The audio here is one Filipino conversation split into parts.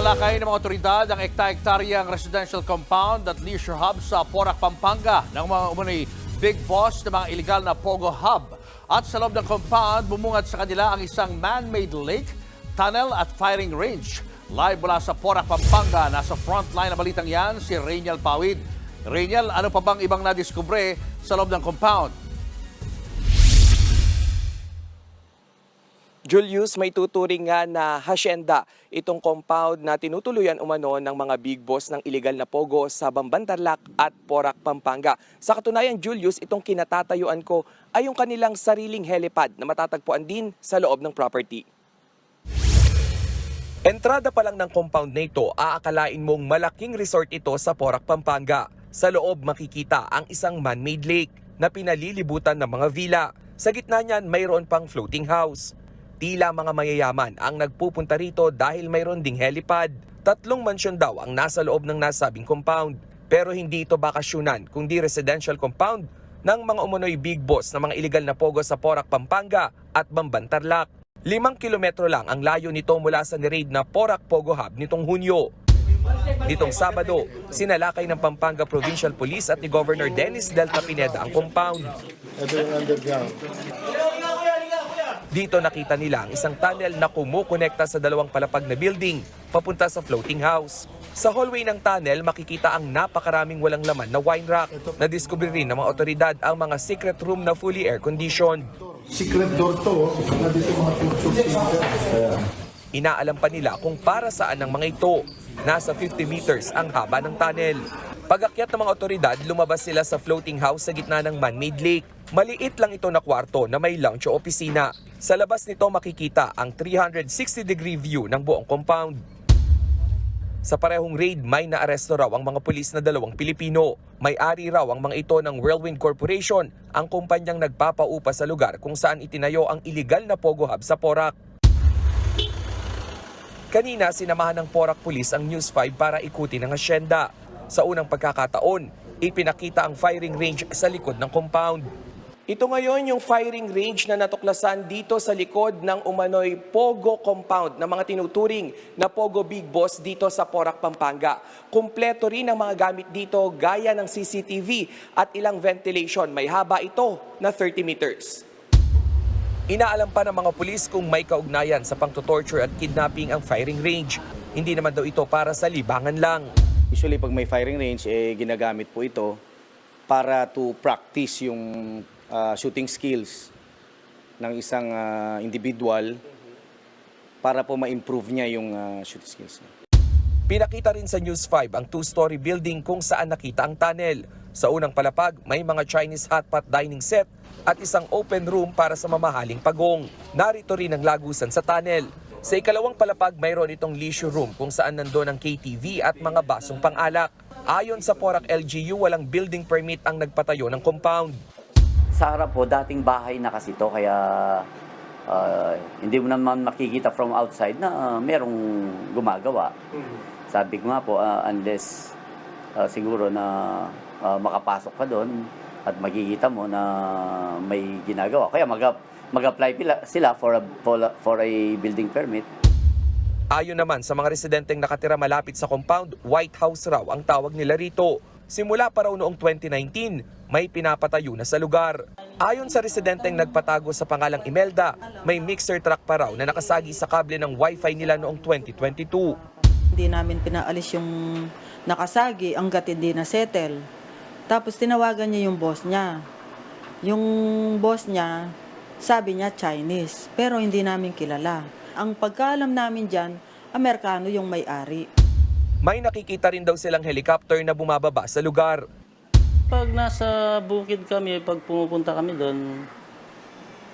Sinalakay ng mga otoridad ang ekta-ektaryang residential compound at leisure hub sa Porac, Pampanga ng mga umunoy big boss ng mga illegal na Pogo Hub. At sa loob ng compound, bumungad sa kanila ang isang man-made lake, tunnel at firing range. Live mula sa Porac, Pampanga, nasa frontline na balitang yan si Rainiel Pawid. Rainiel, ano pa bang ibang nadiskubre sa loob ng compound? Julius, may tuturing nga na hasyenda itong compound na tinutuluyan umano ng mga big boss ng illegal na pogo sa Bambantarlac at Porac, Pampanga. Sa katunayan, Julius, itong kinatatayuan ko ay yung kanilang sariling helipad na matatagpuan din sa loob ng property. Entrada pa lang ng compound na ito, aakalain mong malaking resort ito sa Porac, Pampanga. Sa loob makikita ang isang man-made lake na pinalilibutan ng mga villa. Sa gitna niyan, mayroon pang floating house. Tila mga mayayaman ang nagpupunta rito dahil mayroon ding helipad. 3 mansyon daw ang nasa loob ng nasabing compound. Pero hindi ito bakasyunan kundi residential compound ng mga umunoy big boss na mga illegal na pogo sa Porac, Pampanga at Bambantarlac. 5 kilometro lang ang layo nito mula sa ni-raid na Porac Pogo Hub nitong Hunyo. Nitong Sabado, sinalakay ng Pampanga Provincial Police at ni Governor Dennis Delta Pineda ang compound. Ito yung underground. Dito nakita nila ang isang tunnel na kumukonekta sa 2 palapag na building papunta sa floating house. Sa hallway ng tunnel makikita ang napakaraming walang laman na wine rack. Nadiskubre rin ng mga otoridad ang mga secret room na fully air-conditioned. Secret door to, nandito mga pictures. Inaalam pa nila kung para saan ang mga ito. Nasa 50 meters ang haba ng tunnel. Pag-akyat ng mga otoridad, lumabas sila sa floating house sa gitna ng man-made lake. Maliit lang ito na kwarto na may lounge o opisina. Sa labas nito makikita ang 360-degree view ng buong compound. Sa parehong raid, may naaresto raw ang mga pulis na 2 Pilipino. May-ari raw ang mga ito ng Whirlwind Corporation, ang kumpanyang nagpapaupa sa lugar kung saan itinayo ang illegal na Pogo Hub sa Porac. Kanina, sinamahan ng Porac Police ang News 5 para ikutin ang asyenda. Sa unang pagkakataon, ipinakita ang firing range sa likod ng compound. Ito ngayon yung firing range na natuklasan dito sa likod ng umano'y Pogo compound na mga tinuturing na Pogo Big Boss dito sa Porac, Pampanga. Kumpleto rin ang mga gamit dito gaya ng CCTV at ilang ventilation. May haba ito na 30 meters. Inaalam pa ng mga pulis kung may kaugnayan sa pangtotorture at kidnapping ang firing range. Hindi naman daw ito para sa libangan lang. Usually pag may firing range, ginagamit po ito para to practice yung shooting skills ng isang individual para po ma-improve niya yung shooting skills niya. Pinakita rin sa News 5 ang 2-story building kung saan nakita ang tunnel. Sa unang palapag, may mga Chinese hotpot dining set at isang open room para sa mamahaling pagong. Narito rin ang lagusan sa tunnel. Sa ikalawang palapag, mayroon itong leisure room kung saan nandoon ang KTV at mga basong pang-alak. Ayon sa Porac LGU, walang building permit ang nagpatayo ng compound. Sa harap po, dating bahay na kasi ito, kaya hindi mo naman makikita from outside na merong gumagawa. Sabi ko nga po, unless siguro na makapasok ka doon at makikita mo na may ginagawa. Kaya mag-apply sila for a building permit. Ayon naman sa mga residenteng nakatira malapit sa compound, White House raw ang tawag nila rito. Simula pa raw noong 2019, may pinapatayo na sa lugar. Ayon sa residenteng nagpatago sa pangalang Imelda, may mixer truck pa raw na nakasagi sa kable ng wifi nila noong 2022. Hindi namin pinaalis yung nakasagi hanggat hindi na-settle. Tapos tinawagan niya yung boss niya. Yung boss niya, sabi niya Chinese, pero hindi namin kilala. Ang pagkaalam namin dyan, Amerikano yung may-ari. May nakikita rin daw silang helicopter na bumababa sa lugar. Pag nasa bukid kami, pag pumupunta kami doon,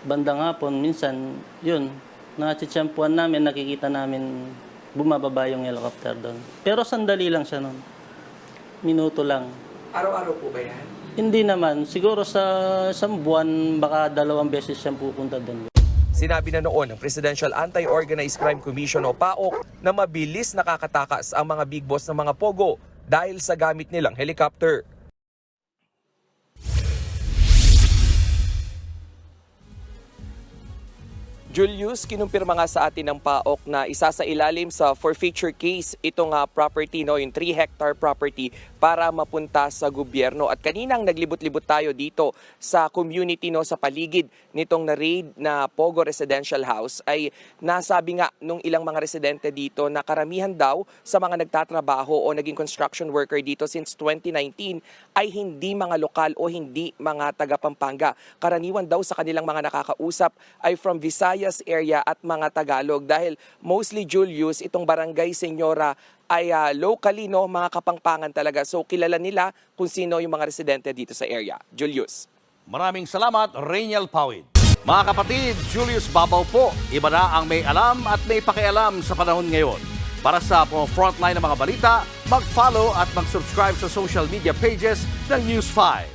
bandang hapon, minsan, yun, nachichampuan namin, nakikita namin bumababa yung helicopter doon. Pero sandali lang siya noon. Minuto lang. Araw-araw po ba yan? Hindi naman. Siguro sa isang buwan, baka 2 beses siyang pupunta doon. Sinabi na noon ng Presidential Anti-Organized Crime Commission o PAOK na mabilis nakakatakas ang mga big boss ng mga pogo dahil sa gamit nilang helicopter. Julius, kinumpirma nga sa atin ng PAOK na isa sa ilalim sa forfeiture case itong property, no, yung 3-hectare property para mapunta sa gobyerno. At kaninang naglibot-libot tayo dito sa community, no, sa paligid nitong na-raid na Pogo Residential House, ay nasabi nga nung ilang mga residente dito na karamihan daw sa mga nagtatrabaho o naging construction worker dito since 2019 ay hindi mga lokal o hindi mga taga Pampanga. Karaniwan daw sa kanilang mga nakakausap ay from Visayas area at mga Tagalog, dahil mostly, Julius, itong Barangay Señora ay locally, no, mga Kapampangan talaga. So kilala nila kung sino yung mga residente dito sa area. Julius. Maraming salamat, Rainiel Pawid. Mga kapatid, Julius Babaw po. Iba na ang may alam at may pakialam sa panahon ngayon. Para sa frontline ng mga balita, mag-follow at mag-subscribe sa social media pages ng News 5.